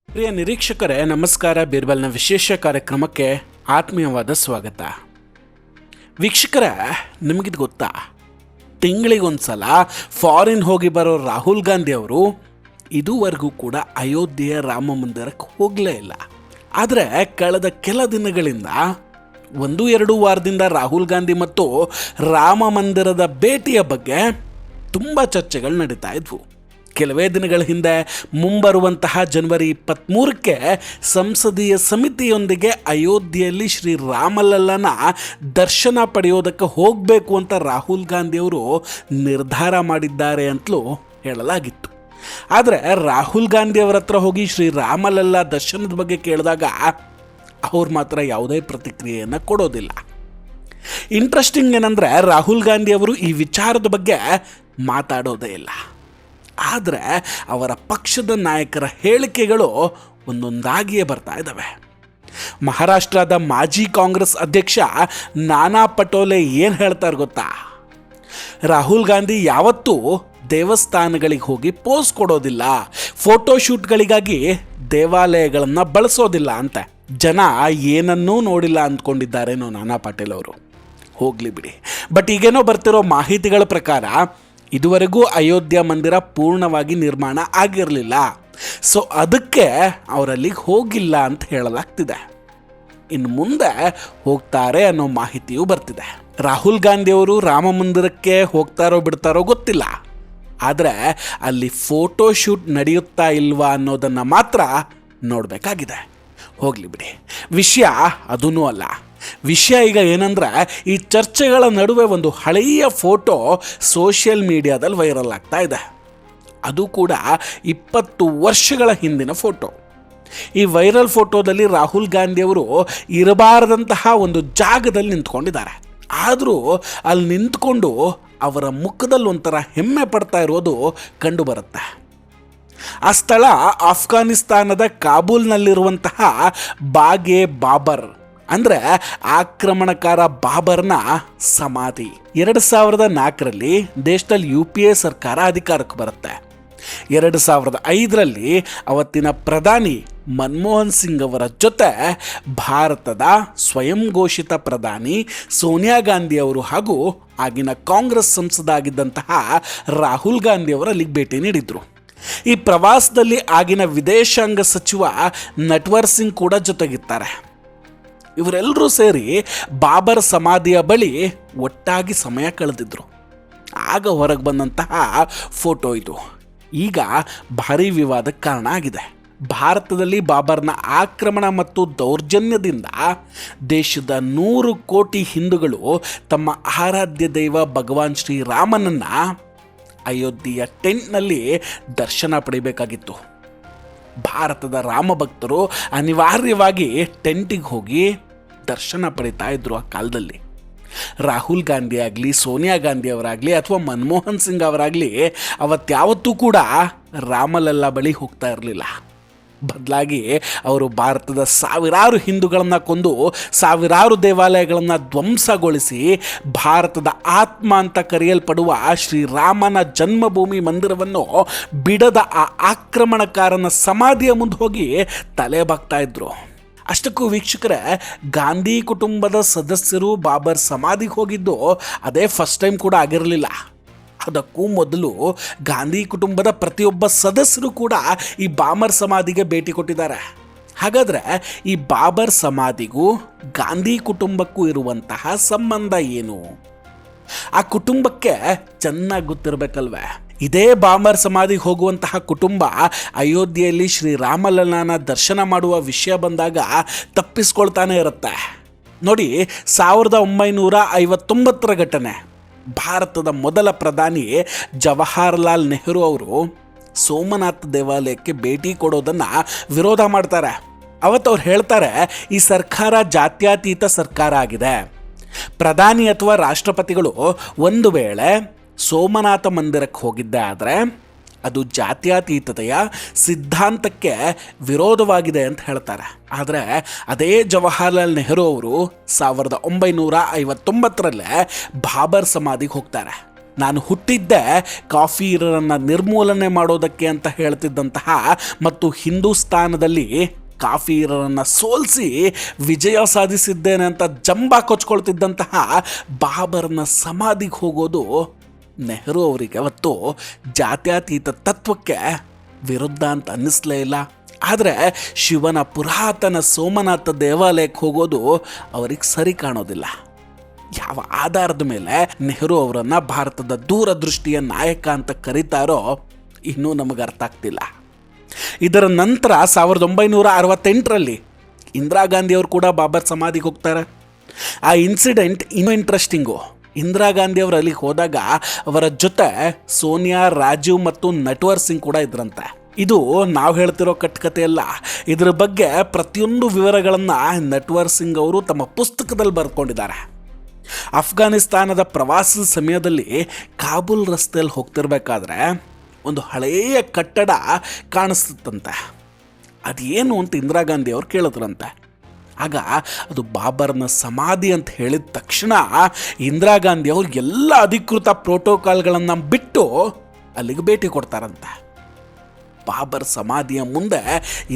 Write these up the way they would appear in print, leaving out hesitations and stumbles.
ಪ್ರಿಯ ನಿರೀಕ್ಷಕರೇ ನಮಸ್ಕಾರ. ಬೀರ್ಬಲ್ನ ವಿಶೇಷ ಕಾರ್ಯಕ್ರಮಕ್ಕೆ ಆತ್ಮೀಯವಾದ ಸ್ವಾಗತ. ವೀಕ್ಷಕರೇ, ನಿಮಗಿದು ಗೊತ್ತಾ, ತಿಂಗಳಿಗೊಂದ್ಸಲ ಫಾರಿನ್ ಹೋಗಿ ಬರೋ ರಾಹುಲ್ ಗಾಂಧಿ ಅವರು ಇದುವರೆಗೂ ಕೂಡ ಅಯೋಧ್ಯೆಯ ರಾಮ ಮಂದಿರಕ್ಕೆ ಹೋಗಲೇ ಇಲ್ಲ. ಆದರೆ ಕಳೆದ ಕೆಲ ದಿನಗಳಿಂದ 1-2 ವಾರದಿಂದ ರಾಹುಲ್ ಗಾಂಧಿ ಮತ್ತು ರಾಮ ಮಂದಿರದ ಭೇಟಿಯ ಬಗ್ಗೆ ತುಂಬ ಚರ್ಚೆಗಳು ನಡೀತಾ ಇದ್ವು. ಕೆಲವೇ ದಿನಗಳ ಹಿಂದೆ ಮುಂಬರುವಂತಹ ಜನವರಿ 23ಕ್ಕೆ ಸಂಸದೀಯ ಸಮಿತಿಯೊಂದಿಗೆ ಅಯೋಧ್ಯೆಯಲ್ಲಿ ಶ್ರೀ ರಾಮಲಲ್ಲನ ದರ್ಶನ ಪಡೆಯೋದಕ್ಕೆ ಹೋಗಬೇಕು ಅಂತ ರಾಹುಲ್ ಗಾಂಧಿಯವರು ನಿರ್ಧಾರ ಮಾಡಿದ್ದಾರೆ ಅಂತಲೂ ಹೇಳಲಾಗಿತ್ತು. ಆದರೆ ರಾಹುಲ್ ಗಾಂಧಿಯವರ ಹತ್ರ ಹೋಗಿ ಶ್ರೀ ರಾಮಲಲ್ಲ ದರ್ಶನದ ಬಗ್ಗೆ ಕೇಳಿದಾಗ ಅವ್ರು ಮಾತ್ರ ಯಾವುದೇ ಪ್ರತಿಕ್ರಿಯೆಯನ್ನು ಕೊಡೋದಿಲ್ಲ. ಇಂಟ್ರೆಸ್ಟಿಂಗ್ ಏನಂದರೆ, ರಾಹುಲ್ ಗಾಂಧಿಯವರು ಈ ವಿಚಾರದ ಬಗ್ಗೆ ಮಾತಾಡೋದೇ ಇಲ್ಲ. ಆದರೆ ಅವರ ಪಕ್ಷದ ನಾಯಕರ ಹೇಳಿಕೆಗಳು ಒಂದೊಂದಾಗಿಯೇ ಬರ್ತಾ ಇದ್ದಾವೆ. ಮಹಾರಾಷ್ಟ್ರದ ಮಾಜಿ ಕಾಂಗ್ರೆಸ್ ಅಧ್ಯಕ್ಷ ನಾನಾ ಪಟೋಲೆ ಏನು ಹೇಳ್ತಾರೆ ಗೊತ್ತಾ? ರಾಹುಲ್ ಗಾಂಧಿ ಯಾವತ್ತೂ ದೇವಸ್ಥಾನಗಳಿಗೆ ಹೋಗಿ ಪೋಸ್ ಕೊಡೋದಿಲ್ಲ, ಫೋಟೋಶೂಟ್ಗಳಿಗಾಗಿ ದೇವಾಲಯಗಳನ್ನು ಬಳಸೋದಿಲ್ಲ ಅಂತ. ಜನ ಏನನ್ನೂ ನೋಡಿಲ್ಲ ಅಂದ್ಕೊಂಡಿದ್ದಾರೇನೋ ನಾನಾ ಪಾಟೀಲ್ ಅವರು. ಹೋಗಲಿ ಬಿಡಿ. ಬಟ್ ಈಗೇನೋ ಬರ್ತಿರೋ ಮಾಹಿತಿಗಳ ಪ್ರಕಾರ ಇದುವರೆಗೂ ಅಯೋಧ್ಯ ಮಂದಿರ ಪೂರ್ಣವಾಗಿ ನಿರ್ಮಾಣ ಆಗಿರಲಿಲ್ಲ. ಸೊ ಅದಕ್ಕೆ ಅವರಲ್ಲಿಗೆ ಹೋಗಿಲ್ಲ ಅಂತ ಹೇಳಲಾಗ್ತಿದೆ. ಇನ್ನು ಮುಂದೆ ಹೋಗ್ತಾರೆ ಅನ್ನೋ ಮಾಹಿತಿಯೂ ಬರ್ತಿದೆ. ರಾಹುಲ್ ಗಾಂಧಿಯವರು ರಾಮ ಮಂದಿರಕ್ಕೆ ಹೋಗ್ತಾರೋ ಬಿಡ್ತಾರೋ ಗೊತ್ತಿಲ್ಲ. ಆದರೆ ಅಲ್ಲಿ ಫೋಟೋಶೂಟ್ ನಡೆಯುತ್ತಾ ಇಲ್ವಾ ಅನ್ನೋದನ್ನು ಮಾತ್ರ ನೋಡಬೇಕಾಗಿದೆ. ಹೋಗಲಿ ಬಿಡಿ. ವಿಷಯ ಅದೂ ಅಲ್ಲ. ವಿಷಯ ಈಗ ಏನಂದ್ರೆ, ಈ ಚರ್ಚೆಗಳ ನಡುವೆ ಒಂದು ಹಳೆಯ ಫೋಟೋ ಸೋಷಿಯಲ್ ಮೀಡಿಯಾದಲ್ಲಿ ವೈರಲ್ ಆಗ್ತಾ ಇದೆ. ಅದು ಕೂಡ 20 ವರ್ಷಗಳ ಹಿಂದಿನ ಫೋಟೋ. ಈ ವೈರಲ್ ಫೋಟೋದಲ್ಲಿ ರಾಹುಲ್ ಗಾಂಧಿಯವರು ಇರಬಾರದಂತಹ ಒಂದು ಜಾಗದಲ್ಲಿ ನಿಂತ್ಕೊಂಡಿದ್ದಾರೆ. ಆದರೂ ಅಲ್ಲಿ ನಿಂತ್ಕೊಂಡು ಅವರ ಮುಖದಲ್ಲಿ ಒಂಥರ ಹೆಮ್ಮೆ ಪಡ್ತಾ ಇರೋದು ಕಂಡು ಬರುತ್ತೆ. ಆ ಸ್ಥಳ ಆಫ್ಘಾನಿಸ್ತಾನದ ಕಾಬೂಲ್ನಲ್ಲಿರುವಂತಹ ಬಾಗೆ ಬಾಬರ್, ಅಂದರೆ ಆಕ್ರಮಣಕಾರ ಬಾಬರ್ನ ಸಮಾಧಿ. 2004ರಲ್ಲಿ ದೇಶದಲ್ಲಿ UPA ಸರ್ಕಾರ ಅಧಿಕಾರಕ್ಕೆ ಬರುತ್ತೆ. 2005ರಲ್ಲಿ ಅವತ್ತಿನ ಪ್ರಧಾನಿ ಮನಮೋಹನ್ ಸಿಂಗ್ ಅವರ ಜೊತೆ ಭಾರತದ ಸ್ವಯಂ ಘೋಷಿತ ಪ್ರಧಾನಿ ಸೋನಿಯಾ ಗಾಂಧಿ ಅವರು ಹಾಗೂ ಆಗಿನ ಕಾಂಗ್ರೆಸ್ ಸಂಸದ ಆಗಿದ್ದಂತಹ ರಾಹುಲ್ ಗಾಂಧಿ ಅವರು ಅಲ್ಲಿಗೆ ಭೇಟಿ ನೀಡಿದ್ರು. ಈ ಪ್ರವಾಸದಲ್ಲಿ ಆಗಿನ ವಿದೇಶಾಂಗ ಸಚಿವ ನಟ್ವರ್ ಸಿಂಗ್ ಕೂಡ ಜೊತೆಗಿರ್ತಾರೆ. ಇವರೆಲ್ಲರೂ ಸೇರಿ ಬಾಬರ್ ಸಮಾಧಿಯ ಬಳಿ ಒಟ್ಟಾಗಿ ಸಮಯ ಕಳೆದಿದ್ರು. ಆಗ ಹೊರಗೆ ಬಂದಂತಹ ಫೋಟೋ ಇದು. ಈಗ ಭಾರೀ ವಿವಾದಕ್ಕೆ ಕಾರಣ ಆಗಿದೆ. ಭಾರತದಲ್ಲಿ ಬಾಬರ್ನ ಆಕ್ರಮಣ ಮತ್ತು ದೌರ್ಜನ್ಯದಿಂದ ದೇಶದ 100 ಕೋಟಿ ಹಿಂದೂಗಳು ತಮ್ಮ ಆರಾಧ್ಯ ದೈವ ಭಗವಾನ್ ಶ್ರೀರಾಮನನ್ನು ಅಯೋಧ್ಯೆಯ ಟೆಂಟ್ನಲ್ಲಿ ದರ್ಶನ ಪಡೆಯಬೇಕಾಗಿತ್ತು. ಭಾರತದ ರಾಮ ಭಕ್ತರು ಅನಿವಾರ್ಯವಾಗಿ ಟೆಂಟಿಗೆ ಹೋಗಿ ದರ್ಶನ ಪಡಿತಾ ಇದ್ರು. ಆ ಕಾಲದಲ್ಲಿ ರಾಹುಲ್ ಗಾಂಧಿ ಆಗಲಿ, ಸೋನಿಯಾ ಗಾಂಧಿ ಅವರಾಗಲಿ ಅಥವಾ ಮನಮೋಹನ್ ಸಿಂಗ್ ಅವರಾಗಲಿ ಅವತ್ತಾವತ್ತೂ ಕೂಡ ರಾಮಲಲ್ಲ ಬಳಿ ಹೋಗ್ತಾ ಇರಲಿಲ್ಲ. ಬದಲಾಗಿ ಅವರು ಭಾರತದ ಸಾವಿರಾರು ಹಿಂದೂಗಳನ್ನು ಕೊಂದು ಸಾವಿರಾರು ದೇವಾಲಯಗಳನ್ನು ಧ್ವಂಸಗೊಳಿಸಿ ಭಾರತದ ಆತ್ಮ ಅಂತ ಕರೆಯಲ್ಪಡುವ ಶ್ರೀರಾಮನ ಜನ್ಮಭೂಮಿ ಮಂದಿರವನ್ನು ಬಿಡದ ಆ ಆಕ್ರಮಣಕಾರನ ಸಮಾಧಿಯ ಮುಂದೆ ಹೋಗಿ ತಲೆ ಬಾಗ್ತಾ ಇದ್ರು. ಅಷ್ಟಕ್ಕೂ ವೀಕ್ಷಕರೇ, ಗಾಂಧಿ ಕುಟುಂಬದ ಸದಸ್ಯರು ಬಾಬರ್ ಸಮಾಧಿಗೆ ಹೋಗಿದ್ದು ಅದೇ ಫಸ್ಟ್ ಟೈಮ್ ಕೂಡ ಆಗಿರಲಿಲ್ಲ. ಅದಕ್ಕೂ ಮೊದಲು ಗಾಂಧಿ ಕುಟುಂಬದ ಪ್ರತಿಯೊಬ್ಬ ಸದಸ್ಯರು ಕೂಡ ಈ ಬಾಬರ್ ಸಮಾಧಿಗೆ ಭೇಟಿ ಕೊಟ್ಟಿದ್ದಾರೆ. ಹಾಗಾದರೆ ಈ ಬಾಬರ್ ಸಮಾಧಿಗೂ ಗಾಂಧಿ ಕುಟುಂಬಕ್ಕೂ ಇರುವಂತಹ ಸಂಬಂಧ ಏನು? ಆ ಕುಟುಂಬಕ್ಕೆ ಚೆನ್ನಾಗಿ ಗೊತ್ತಿರಬೇಕಲ್ವೇ. ಇದೇ ಬಾಬರ್ ಸಮಾಧಿಗೆ ಹೋಗುವಂತಹ ಕುಟುಂಬ ಅಯೋಧ್ಯೆಯಲ್ಲಿ ಶ್ರೀರಾಮಲಲ್ಲನ ದರ್ಶನ ಮಾಡುವ ವಿಷಯ ಬಂದಾಗ ತಪ್ಪಿಸ್ಕೊಳ್ತಾನೆ ಇರುತ್ತೆ. ನೋಡಿ, 1959ರ ಘಟನೆ. ಭಾರತದ ಮೊದಲ ಪ್ರಧಾನಿ ಜವಾಹರ್ಲಾಲ್ ನೆಹರು ಅವರು ಸೋಮನಾಥ ದೇವಾಲಯಕ್ಕೆ ಭೇಟಿ ಕೊಡೋದನ್ನು ವಿರೋಧ ಮಾಡ್ತಾರೆ. ಅವತ್ತು ಅವ್ರು ಹೇಳ್ತಾರೆ, ಈ ಸರ್ಕಾರ ಜಾತ್ಯತೀತ ಸರ್ಕಾರ ಆಗಿದೆ. ಪ್ರಧಾನಿ ಅಥವಾ ರಾಷ್ಟ್ರಪತಿಗಳು ಒಂದು ವೇಳೆ ಸೋಮನಾಥ ಮಂದಿರಕ್ಕೆ ಹೋಗಿದ್ದೆ ಆದರೆ ಅದು ಜಾತ್ಯತೀತತೆಯ ಸಿದ್ಧಾಂತಕ್ಕೆ ವಿರೋಧವಾಗಿದೆ ಅಂತ ಹೇಳ್ತಾರೆ. ಆದರೆ ಅದೇ ಜವಾಹರ್ಲಾಲ್ ನೆಹರು ಅವರು 1959ರಲ್ಲೇ ಬಾಬರ್ ಸಮಾಧಿಗೆ ಹೋಗ್ತಾರೆ. ನಾನು ಹುಟ್ಟಿದ್ದೆ ಕಾಫಿರನ್ನು ನಿರ್ಮೂಲನೆ ಮಾಡೋದಕ್ಕೆ ಅಂತ ಹೇಳ್ತಿದ್ದಂತಹ ಮತ್ತು ಹಿಂದೂಸ್ತಾನದಲ್ಲಿ ಕಾಫಿರನ್ನು ಸೋಲಿಸಿ ವಿಜಯ ಸಾಧಿಸಿದ್ದೇನೆ ಅಂತ ಜಂಬ ಕೊಚ್ಕೊಳ್ತಿದ್ದಂತಹ ಬಾಬರ್ನ ಸಮಾಧಿಗೆ ಹೋಗೋದು ನೆಹರು ಅವರಿಗೆ ಅವತ್ತು ಜಾತ್ಯತೀತ ತತ್ವಕ್ಕೆ ವಿರುದ್ಧ ಅಂತ ಅನ್ನಿಸ್ಲೇ ಇಲ್ಲ. ಆದರೆ ಶಿವನ ಪುರಾತನ ಸೋಮನಾಥ ದೇವಾಲಯಕ್ಕೆ ಹೋಗೋದು ಅವರಿಗೆ ಸರಿ ಕಾಣೋದಿಲ್ಲ. ಯಾವ ಆಧಾರದ ಮೇಲೆ ನೆಹರು ಅವರನ್ನು ಭಾರತದ ದೂರದೃಷ್ಟಿಯ ನಾಯಕ ಅಂತ ಕರೀತಾರೋ ಇನ್ನೂ ನಮಗೆ ಅರ್ಥ ಆಗ್ತಿಲ್ಲ. ಇದರ ನಂತರ 1968ರಲ್ಲಿ ಇಂದಿರಾ ಗಾಂಧಿಯವರು ಕೂಡ ಬಾಬರ್ ಸಮಾಧಿಗೆ ಹೋಗ್ತಾರೆ. ಆ ಇನ್ಸಿಡೆಂಟ್ ಇನ್ನೂ ಇಂಟ್ರೆಸ್ಟಿಂಗು. ಇಂದಿರಾ ಗಾಂಧಿಯವರು ಅಲ್ಲಿಗೆ ಹೋದಾಗ ಅವರ ಜೊತೆ ಸೋನಿಯಾ, ರಾಜೀವ್ ಮತ್ತು ನಟ್ವರ್ ಸಿಂಗ್ ಕೂಡ ಇದ್ರಂತೆ. ಇದು ನಾವು ಹೇಳ್ತಿರೋ ಕಟ್ಟುಕತೆಯಲ್ಲ. ಇದರ ಬಗ್ಗೆ ಪ್ರತಿಯೊಂದು ವಿವರಗಳನ್ನು ನಟ್ವರ್ ಸಿಂಗ್ ಅವರು ತಮ್ಮ ಪುಸ್ತಕದಲ್ಲಿ ಬರ್ಕೊಂಡಿದ್ದಾರೆ. ಅಫ್ಘಾನಿಸ್ತಾನದ ಪ್ರವಾಸದ ಸಮಯದಲ್ಲಿ ಕಾಬೂಲ್ ರಸ್ತೆಯಲ್ಲಿ ಹೋಗ್ತಿರ್ಬೇಕಾದ್ರೆ ಒಂದು ಹಳೆಯ ಕಟ್ಟಡ ಕಾಣಿಸ್ತಂತೆ. ಅದೇನು ಅಂತ ಇಂದಿರಾ ಗಾಂಧಿ ಅವ್ರು ಕೇಳಿದ್ರಂತೆ. ಆಗ ಅದು ಬಾಬರ್ನ ಸಮಾಧಿ ಅಂತ ಹೇಳಿದ ತಕ್ಷಣ ಇಂದಿರಾ ಗಾಂಧಿ ಅವರು ಎಲ್ಲ ಅಧಿಕೃತ ಪ್ರೋಟೋಕಾಲ್ಗಳನ್ನು ಬಿಟ್ಟು ಅಲ್ಲಿಗೆ ಭೇಟಿ ಕೊಡ್ತಾರಂತೆ. ಬಾಬರ್ ಸಮಾಧಿಯ ಮುಂದೆ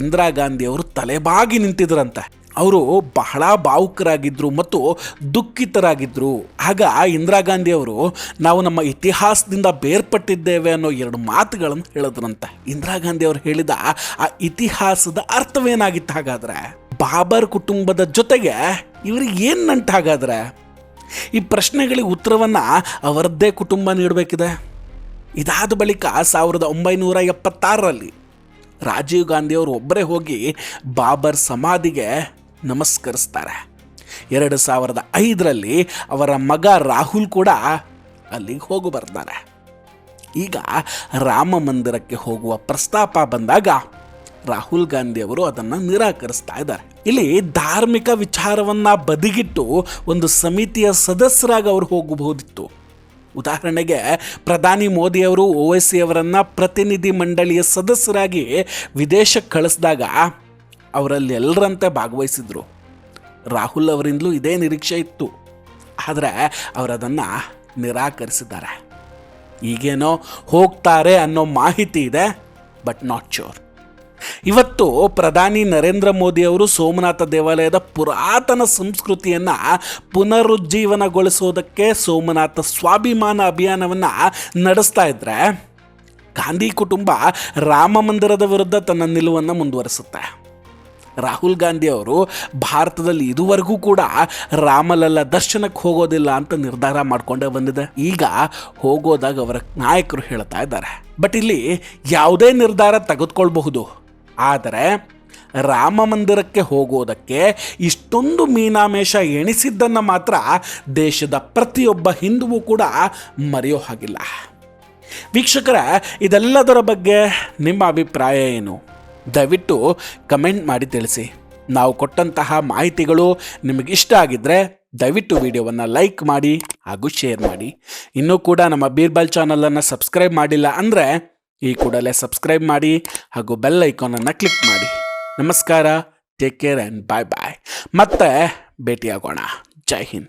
ಇಂದಿರಾ ಗಾಂಧಿ ಅವರು ತಲೆಬಾಗಿ ನಿಂತಿದ್ರಂತೆ. ಅವರು ಬಹಳ ಭಾವುಕರಾಗಿದ್ದರು ಮತ್ತು ದುಃಖಿತರಾಗಿದ್ದರು. ಆಗ ಇಂದಿರಾ ಗಾಂಧಿ ಅವರು ನಾವು ನಮ್ಮ ಇತಿಹಾಸದಿಂದ ಬೇರ್ಪಟ್ಟಿದ್ದೇವೆ ಅನ್ನೋ 2 ಮಾತುಗಳನ್ನು ಹೇಳಿದ್ರಂತೆ. ಇಂದಿರಾ ಗಾಂಧಿ ಅವರು ಹೇಳಿದ ಆ ಇತಿಹಾಸದ ಅರ್ಥವೇನಾಗಿತ್ತು? ಹಾಗಾದ್ರೆ ಬಾಬರ್ ಕುಟುಂಬದ ಜೊತೆಗೆ ಇವರಿಗೆ ಏನು ನಂಟು? ಹಾಗಾದ್ರೆ ಈ ಪ್ರಶ್ನೆಗಳಿಗೆ ಉತ್ತರವನ್ನು ಅವರದ್ದೇ ಕುಟುಂಬ ನೀಡಬೇಕಿದೆ. ಇದಾದ ಬಳಿಕ 1976ರಲ್ಲಿ ರಾಜೀವ್ ಗಾಂಧಿಯವರು ಒಬ್ಬರೇ ಹೋಗಿ ಬಾಬರ್ ಸಮಾಧಿಗೆ ನಮಸ್ಕರಿಸ್ತಾರೆ. 2005ರಲ್ಲಿ ಅವರ ಮಗ ರಾಹುಲ್ ಕೂಡ ಅಲ್ಲಿಗೆ ಹೋಗಿ ಬರ್ತಾರೆ. ಈಗ ರಾಮ ಮಂದಿರಕ್ಕೆ ಹೋಗುವ ಪ್ರಸ್ತಾಪ ಬಂದಾಗ ರಾಹುಲ್ ಗಾಂಧಿ ಅವರು ಅದನ್ನು ನಿರಾಕರಿಸ್ತಾ ಇದ್ದಾರೆ. ಇಲ್ಲಿ ಧಾರ್ಮಿಕ ವಿಚಾರವನ್ನು ಬದಿಗಿಟ್ಟು ಒಂದು ಸಮಿತಿಯ ಸದಸ್ಯರಾಗಿ ಅವರು ಹೋಗಬಹುದಿತ್ತು. ಉದಾಹರಣೆಗೆ ಪ್ರಧಾನಿ ಮೋದಿಯವರು OIC ಅವರನ್ನು ಪ್ರತಿನಿಧಿ ಮಂಡಳಿಯ ಸದಸ್ಯರಾಗಿ ವಿದೇಶಕ್ಕೆ ಕಳಿಸಿದಾಗ ಅವರಲ್ಲಿ ಎಲ್ಲರಂತೆ ಭಾಗವಹಿಸಿದ್ರು. ರಾಹುಲ್ ಅವರಿಂದಲೂ ಇದೇ ನಿರೀಕ್ಷೆ ಇತ್ತು. ಆದರೆ ಅವರದನ್ನು ನಿರಾಕರಿಸಿದ್ದಾರೆ. ಈಗೇನೋ ಹೋಗ್ತಾರೆ ಅನ್ನೋ ಮಾಹಿತಿ ಇದೆ, ಬಟ್ ನಾಟ್ ಶೋರ್. ಇವತ್ತು ಪ್ರಧಾನಿ ನರೇಂದ್ರ ಮೋದಿ ಅವರು ಸೋಮನಾಥ ದೇವಾಲಯದ ಪುರಾತನ ಸಂಸ್ಕೃತಿಯನ್ನು ಪುನರುಜ್ಜೀವನಗೊಳಿಸೋದಕ್ಕೆ ಸೋಮನಾಥ ಸ್ವಾಭಿಮಾನ ಅಭಿಯಾನವನ್ನು ನಡೆಸ್ತಾ ಇದ್ದರೆ, ಗಾಂಧಿ ಕುಟುಂಬ ರಾಮ ಮಂದಿರದ ವಿರುದ್ಧ ತನ್ನ ನಿಲುವನ್ನು ಮುಂದುವರಿಸುತ್ತೆ. ರಾಹುಲ್ ಗಾಂಧಿ ಅವರು ಭಾರತದಲ್ಲಿ ಇದುವರೆಗೂ ಕೂಡ ರಾಮಲಲ್ಲ ದರ್ಶನಕ್ಕೆ ಹೋಗೋದಿಲ್ಲ ಅಂತ ನಿರ್ಧಾರ ಮಾಡಿಕೊಂಡೇ ಬಂದಿದೆ. ಈಗ ಹೋಗೋದಾಗ ಅವರ ನಾಯಕರು ಹೇಳ್ತಾ ಇದ್ದಾರೆ. ಬಟ್ ಇಲ್ಲಿ ಯಾವುದೇ ನಿರ್ಧಾರ ತೆಗೆದುಕೊಳ್ಬಹುದು, ಆದರೆ ರಾಮ ಮಂದಿರಕ್ಕೆ ಹೋಗೋದಕ್ಕೆ ಇಷ್ಟೊಂದು ಮೀನಾಮೇಷ ಎಣಿಸಿದ್ದನ್ನು ಮಾತ್ರ ದೇಶದ ಪ್ರತಿಯೊಬ್ಬ ಹಿಂದುವೂ ಕೂಡ ಮರೆಯೋ ಹಾಗಿಲ್ಲ. ವೀಕ್ಷಕರ, ಇದೆಲ್ಲದರ ಬಗ್ಗೆ ನಿಮ್ಮ ಅಭಿಪ್ರಾಯ ಏನು? ದಯವಿಟ್ಟು ಕಮೆಂಟ್ ಮಾಡಿ ತಿಳಿಸಿ. ನಾವು ಕೊಟ್ಟಂತಹ ಮಾಹಿತಿಗಳು ನಿಮಗಿಷ್ಟ ಆಗಿದ್ದರೆ ದಯವಿಟ್ಟು ವಿಡಿಯೋವನ್ನು ಲೈಕ್ ಮಾಡಿ ಹಾಗೂ ಶೇರ್ ಮಾಡಿ. ಇನ್ನೂ ಕೂಡ ನಮ್ಮ ಬೀರ್ಬಲ್ ಚಾನಲನ್ನು ಸಬ್ಸ್ಕ್ರೈಬ್ ಮಾಡಿಲ್ಲ ಅಂದರೆ ಈ ಕೂಡಲೇ ಸಬ್ಸ್ಕ್ರೈಬ್ ಮಾಡಿ ಹಾಗೂ ಬೆಲ್ ಐಕಾನನ್ನು ಕ್ಲಿಕ್ ಮಾಡಿ. ನಮಸ್ಕಾರ, ಟೇಕ್ ಕೇರ್ ಆ್ಯಂಡ್ ಬಾಯ್ ಬಾಯ್. ಮತ್ತೆ ಭೇಟಿಯಾಗೋಣ. ಜೈ ಹಿಂದ್.